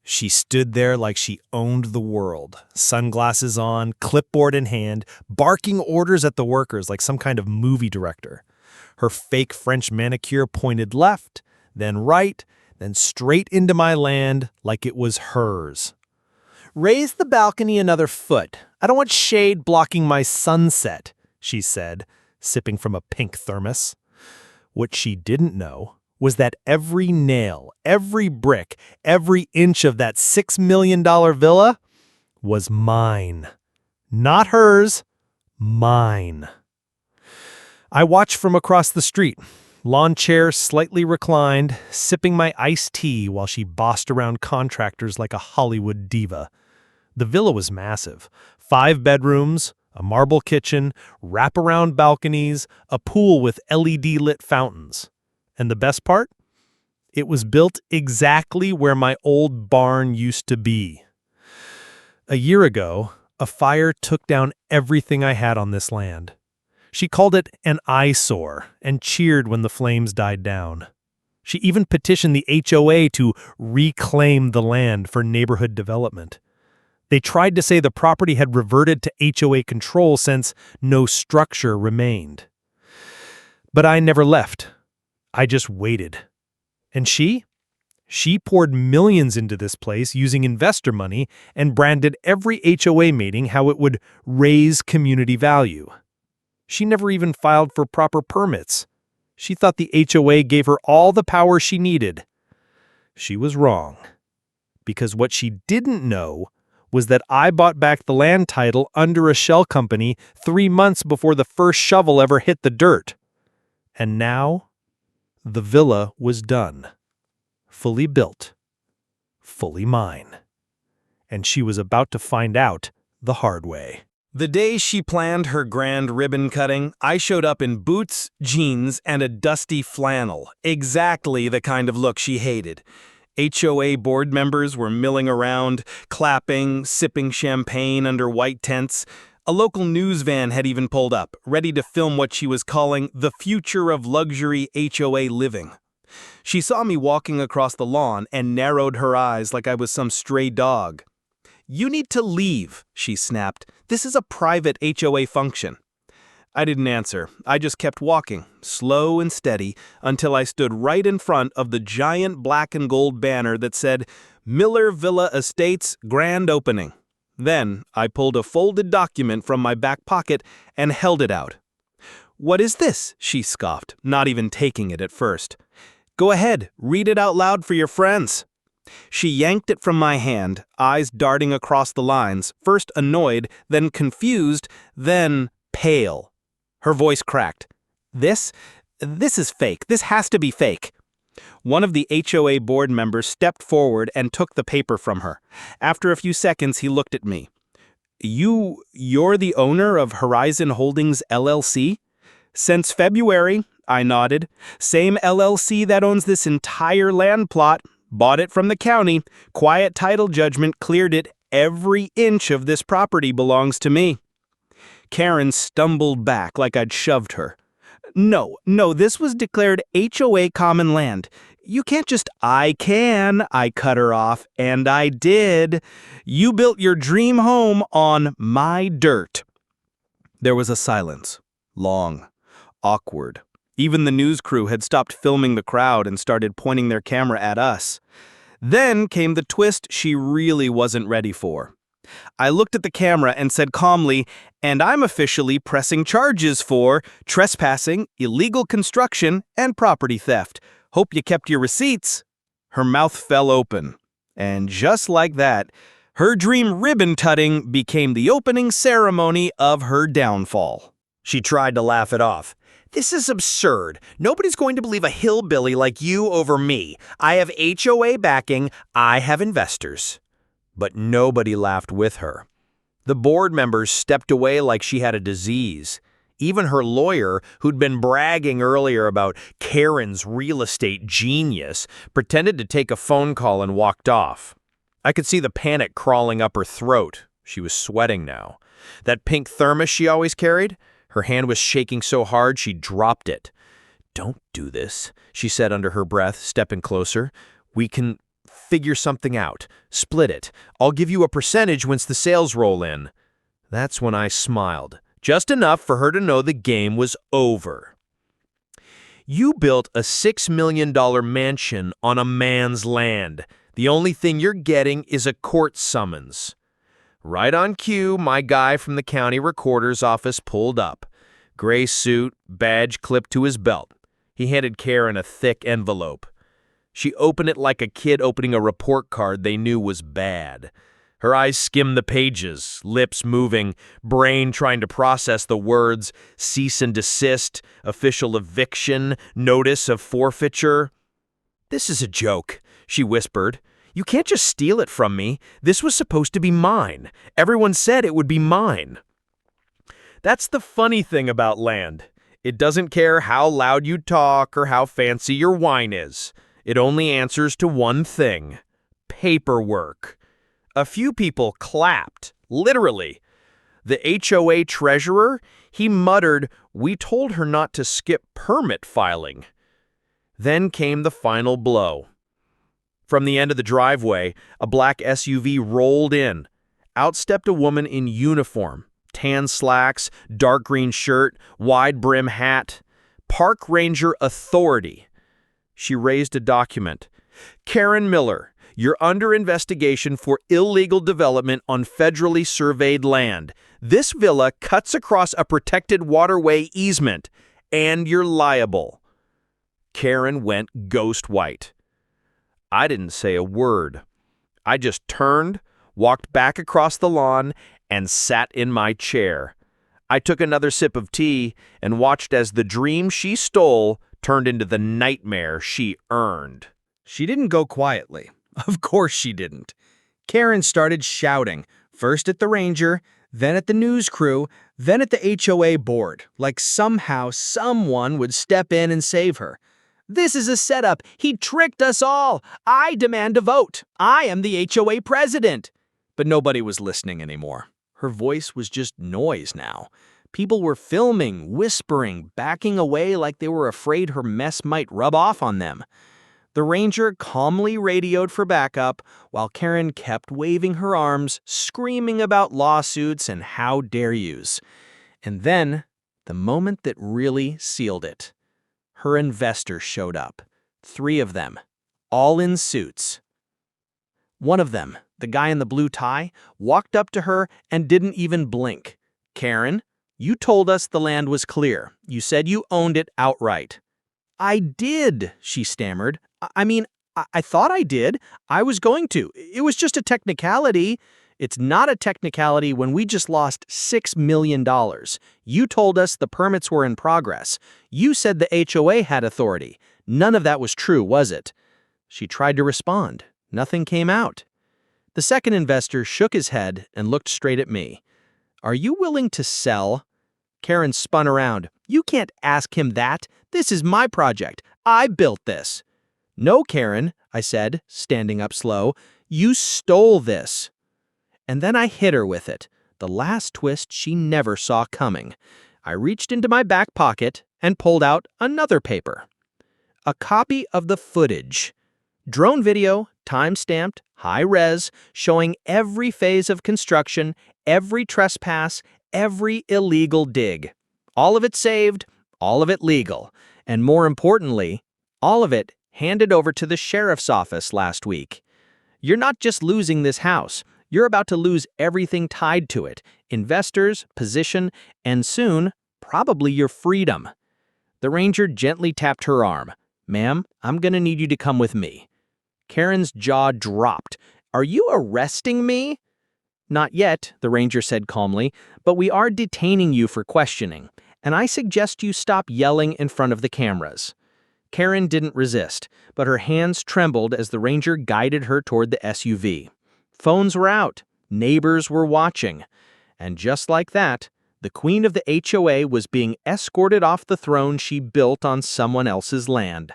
She stood there like she owned the world, sunglasses on, clipboard in hand, barking orders at the workers like some kind of movie director. Her fake French manicure pointed left, then right, then straight into my land like it was hers. "Raise the balcony another foot. I don't want shade blocking my sunset," she said, sipping from a pink thermos. What she didn't know was that every nail, every brick, every inch of that $6 million villa was mine. Not hers, mine. I watched from across the street, lawn chair slightly reclined, sipping my iced tea while she bossed around contractors like a Hollywood diva. The villa was massive. 5 bedrooms, a marble kitchen, wraparound balconies, a pool with LED-lit fountains. And the best part? It was built exactly where my old barn used to be. A year ago, a fire took down everything I had on this land. She called it an eyesore and cheered when the flames died down. She even petitioned the HOA to reclaim the land for neighborhood development. They tried to say the property had reverted to HOA control since no structure remained. But I never left. I just waited. And she poured millions into this place using investor money and branded every HOA meeting how it would raise community value. She never even filed for proper permits. She thought the HOA gave her all the power she needed. She was wrong. Because what she didn't know was that I bought back the land title under a shell company 3 months before the first shovel ever hit the dirt. And now, the villa was done. Fully built. Fully mine. And she was about to find out the hard way. The day she planned her grand ribbon cutting, I showed up in boots, jeans, and a dusty flannel. Exactly the kind of look she hated. HOA board members were milling around, clapping, sipping champagne under white tents. A local news van had even pulled up, ready to film what she was calling the future of luxury HOA living. She saw me walking across the lawn and narrowed her eyes like I was some stray dog. "You need to leave," she snapped. "This is a private HOA function." I didn't answer. I just kept walking, slow and steady, until I stood right in front of the giant black and gold banner that said, "Miller Villa Estates Grand Opening." Then I pulled a folded document from my back pocket and held it out. "What is this?" she scoffed, not even taking it at first. "Go ahead, read it out loud for your friends." She yanked it from my hand, eyes darting across the lines, first annoyed, then confused, then pale. Her voice cracked. This is fake. This has to be fake." One of the HOA board members stepped forward and took the paper from her. After a few seconds, he looked at me. You're the owner of Horizon Holdings LLC? "Since February," I nodded. "Same LLC that owns this entire land plot. Bought it from the county. Quiet title judgment cleared it. Every inch of this property belongs to me." Karen stumbled back like I'd shoved her. No, this was declared HOA common land. You can't just, "I can," I cut her off, and I did. "You built your dream home on my dirt." There was a silence. Long. Awkward. Even the news crew had stopped filming the crowd and started pointing their camera at us. Then came the twist she really wasn't ready for. I looked at the camera and said calmly, "And I'm officially pressing charges for trespassing, illegal construction, and property theft. Hope you kept your receipts." Her mouth fell open. And just like that, her dream ribbon cutting became the opening ceremony of her downfall. She tried to laugh it off. "This is absurd. Nobody's going to believe a hillbilly like you over me. I have HOA backing. I have investors." But nobody laughed with her. The board members stepped away like she had a disease. Even her lawyer, who'd been bragging earlier about Karen's real estate genius, pretended to take a phone call and walked off. I could see the panic crawling up her throat. She was sweating now. That pink thermos she always carried? Her hand was shaking so hard she dropped it. "Don't do this," she said under her breath, stepping closer. "We can figure something out. Split it. I'll give you a percentage once the sales roll in." That's when I smiled, just enough for her to know the game was over. You built a $6 million mansion on a man's land. The only thing you're getting is a court summons. Right on cue, my guy from the county recorder's office pulled up. Gray suit, badge clipped to his belt. He handed Karen a thick envelope. She opened it like a kid opening a report card they knew was bad. Her eyes skimmed the pages, lips moving, brain trying to process the words cease and desist, official eviction, notice of forfeiture. "This is a joke," she whispered. "You can't just steal it from me. This was supposed to be mine. Everyone said it would be mine." That's the funny thing about land. It doesn't care how loud you talk or how fancy your wine is. It only answers to one thing: paperwork. A few people clapped, literally. The HOA treasurer, he muttered, "We told her not to skip permit filing." Then came the final blow. From the end of the driveway, a black SUV rolled in. Out stepped a woman in uniform, tan slacks, dark green shirt, wide brim hat. Park Ranger Authority. She raised a document. "Karen Miller, you're under investigation for illegal development on federally surveyed land. This villa cuts across a protected waterway easement, and you're liable." Karen went ghost white. I didn't say a word. I just turned, walked back across the lawn, and sat in my chair. I took another sip of tea and watched as the dream she stole turned into the nightmare she earned. She didn't go quietly. Of course she didn't. Karen started shouting, first at the ranger, then at the news crew, then at the HOA board, like somehow someone would step in and save her. "This is a setup. He tricked us all. I demand a vote. I am the HOA president." But nobody was listening anymore. Her voice was just noise now. People were filming, whispering, backing away like they were afraid her mess might rub off on them. The ranger calmly radioed for backup, while Karen kept waving her arms, screaming about lawsuits and how dare yous. And then, the moment that really sealed it. Her investors showed up. 3 of them, all in suits. One of them, the guy in the blue tie, walked up to her and didn't even blink. "Karen, you told us the land was clear. You said you owned it outright." "I did," she stammered. I thought I did. I was going to. It was just a technicality." "It's not a technicality when we just lost $6 million. You told us the permits were in progress. You said the HOA had authority. None of that was true, was it?" She tried to respond. Nothing came out. The second investor shook his head and looked straight at me. "Are you willing to sell?" Karen spun around. "You can't ask him that. This is my project. I built this." "No, Karen," I said, standing up slow. "You stole this." And then I hit her with it, the last twist she never saw coming. I reached into my back pocket and pulled out another paper. A copy of the footage. Drone video, time-stamped, high-res, showing every phase of construction, every trespass, every illegal dig. All of it saved, all of it legal, and more importantly, all of it handed over to the sheriff's office last week. You're not just losing this house. You're about to lose everything tied to it: investors, position, and soon, probably your freedom. The ranger gently tapped her arm. "Ma'am, I'm going to need you to come with me." Karen's jaw dropped. "Are you arresting me?" "Not yet," the ranger said calmly, "but we are detaining you for questioning, and I suggest you stop yelling in front of the cameras." Karen didn't resist, but her hands trembled as the ranger guided her toward the SUV. Phones were out. Neighbors were watching. And just like that, the queen of the HOA was being escorted off the throne she built on someone else's land.